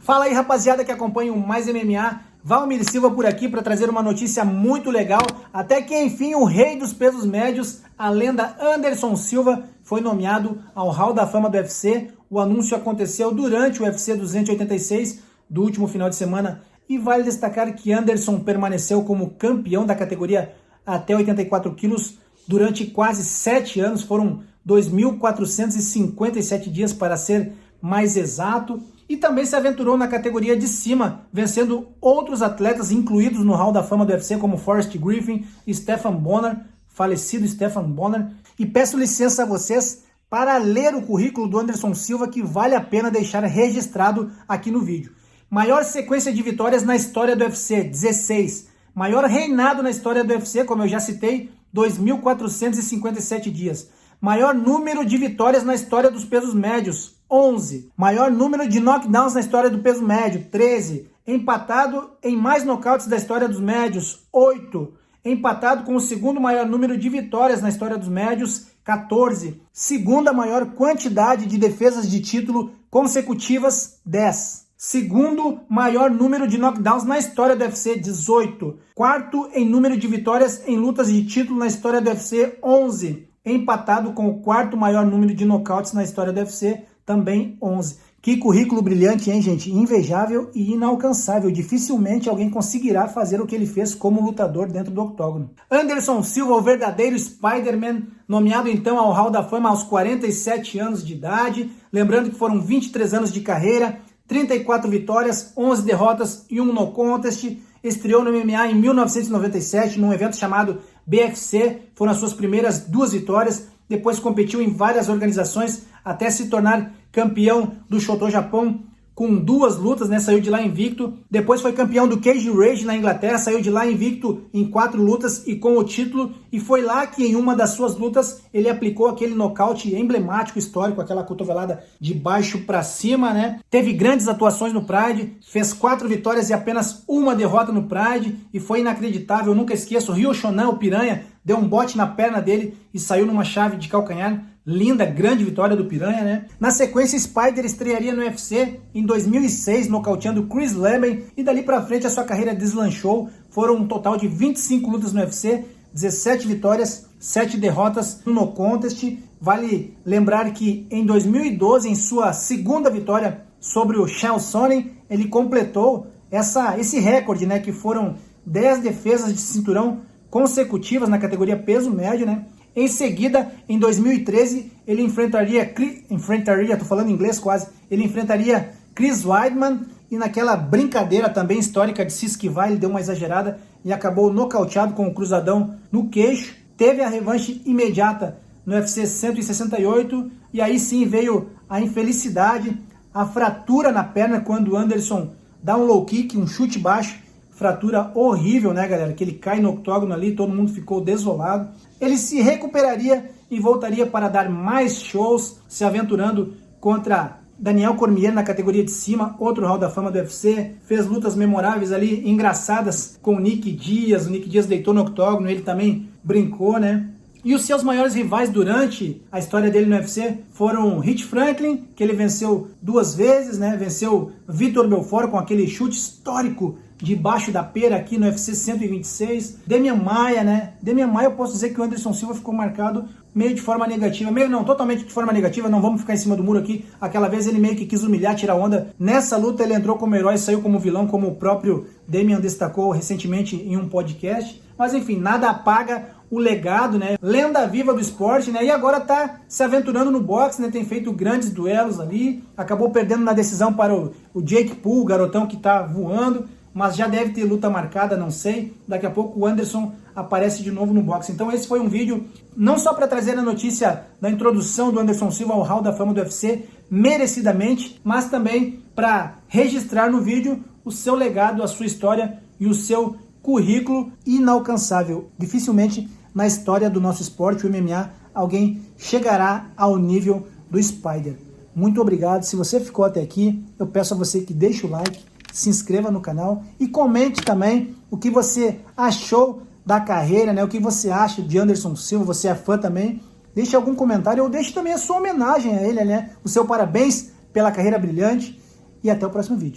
Fala aí, rapaziada que acompanha o Mais MMA. Valmir Silva por aqui para trazer uma notícia muito legal. Até que enfim o rei dos pesos médios, a lenda Anderson Silva, foi nomeado ao Hall da Fama do UFC. O anúncio aconteceu durante o UFC 286 do último final de semana. E vale destacar que Anderson permaneceu como campeão da categoria até 84 quilos durante quase 7 anos. Foram 2.457 dias para ser mais exato. E também se aventurou na categoria de cima, vencendo outros atletas incluídos no Hall da Fama do UFC, como Forrest Griffin e Stephan Bonnar, falecido Stephan Bonnar. E peço licença a vocês para ler o currículo do Anderson Silva, que vale a pena deixar registrado aqui no vídeo. Maior sequência de vitórias na história do UFC, 16. Maior reinado na história do UFC, como eu já citei, 2.457 dias. Maior número de vitórias na história dos pesos médios, 11. Maior número de knockdowns na história do peso médio, 13. Empatado em mais nocautes da história dos médios, 8. Empatado com o segundo maior número de vitórias na história dos médios, 14. Segunda maior quantidade de defesas de título consecutivas, 10. Segundo maior número de knockdowns na história do UFC, 18. Quarto em número de vitórias em lutas de título na história do UFC, 11. Empatado com o quarto maior número de nocautes na história do UFC, também 11. Que currículo brilhante, hein, gente? Invejável e inalcançável. Dificilmente alguém conseguirá fazer o que ele fez como lutador dentro do octógono. Anderson Silva, o verdadeiro Spider-Man, nomeado então ao Hall da Fama aos 47 anos de idade. Lembrando que foram 23 anos de carreira, 34 vitórias, 11 derrotas e 1 no contest. Estreou no MMA em 1997, num evento chamado BFC. Foram as suas primeiras 2 vitórias. Depois competiu em várias organizações até se tornar campeão do Shooto Japão com 2 lutas, né? Saiu de lá invicto. Depois foi campeão do Cage Rage na Inglaterra, saiu de lá invicto em 4 lutas e com o título. E foi lá que em uma das suas lutas ele aplicou aquele nocaute emblemático, histórico, aquela cotovelada de baixo para cima, né? Teve grandes atuações no Pride, fez 4 vitórias e apenas 1 derrota no Pride e foi inacreditável. Eu nunca esqueço, o Ryo Shonan, o Piranha, deu um bote na perna dele e saiu numa chave de calcanhar. Linda, grande vitória do Piranha, né? Na sequência, Spider estrearia no UFC em 2006, nocauteando Chris Leben, e dali pra frente a sua carreira deslanchou. Foram um total de 25 lutas no UFC, 17 vitórias, 7 derrotas no contest. Vale lembrar que em 2012, em sua segunda vitória sobre o Chael Sonnen, ele completou esse recorde, né? Que foram 10 defesas de cinturão consecutivas na categoria peso médio, né? Em seguida, em 2013, ele enfrentaria Chris Weidman, e naquela brincadeira também histórica de se esquivar, ele deu uma exagerada e acabou nocauteado com o cruzadão no queixo. Teve a revanche imediata no UFC 168, e aí sim veio a infelicidade, a fratura na perna quando o Anderson dá um low kick, um chute baixo. Fratura horrível, né, galera? Que ele cai no octógono ali, todo mundo ficou desolado. Ele se recuperaria e voltaria para dar mais shows, se aventurando contra Daniel Cormier na categoria de cima, outro Hall da Fama do UFC. Fez lutas memoráveis ali, engraçadas, com o Nick Diaz. O Nick Diaz deitou no octógono, ele também brincou, né? E os seus maiores rivais durante a história dele no UFC foram Rich Franklin, que ele venceu 2 vezes, né? Venceu Vitor Belfort com aquele chute histórico debaixo da pera aqui no UFC 126. Demian Maia, né? Demian Maia, eu posso dizer que o Anderson Silva ficou marcado meio de forma negativa. Meio não, totalmente de forma negativa, não vamos ficar em cima do muro aqui. Aquela vez ele meio que quis humilhar, tirar onda. Nessa luta ele entrou como herói, saiu como vilão, como o próprio Demian destacou recentemente em um podcast. Mas enfim, nada apaga o legado, né? Lenda viva do esporte, né? E agora tá se aventurando no boxe, né? Tem feito grandes duelos ali. Acabou perdendo na decisão para o Jake Paul, o garotão que tá voando. Mas já deve ter luta marcada, não sei. Daqui a pouco o Anderson aparece de novo no boxe. Então esse foi um vídeo não só para trazer a notícia da introdução do Anderson Silva ao Hall da Fama do UFC, merecidamente, mas também para registrar no vídeo o seu legado, a sua história e o seu currículo inalcançável. Dificilmente na história do nosso esporte, o MMA, alguém chegará ao nível do Spider. Muito obrigado. Se você ficou até aqui, eu peço a você que deixe o like, se inscreva no canal e comente também o que você achou da carreira, né? O que você acha de Anderson Silva, você é fã também? Deixe algum comentário ou deixe também a sua homenagem a ele, né? O seu parabéns pela carreira brilhante e até o próximo vídeo.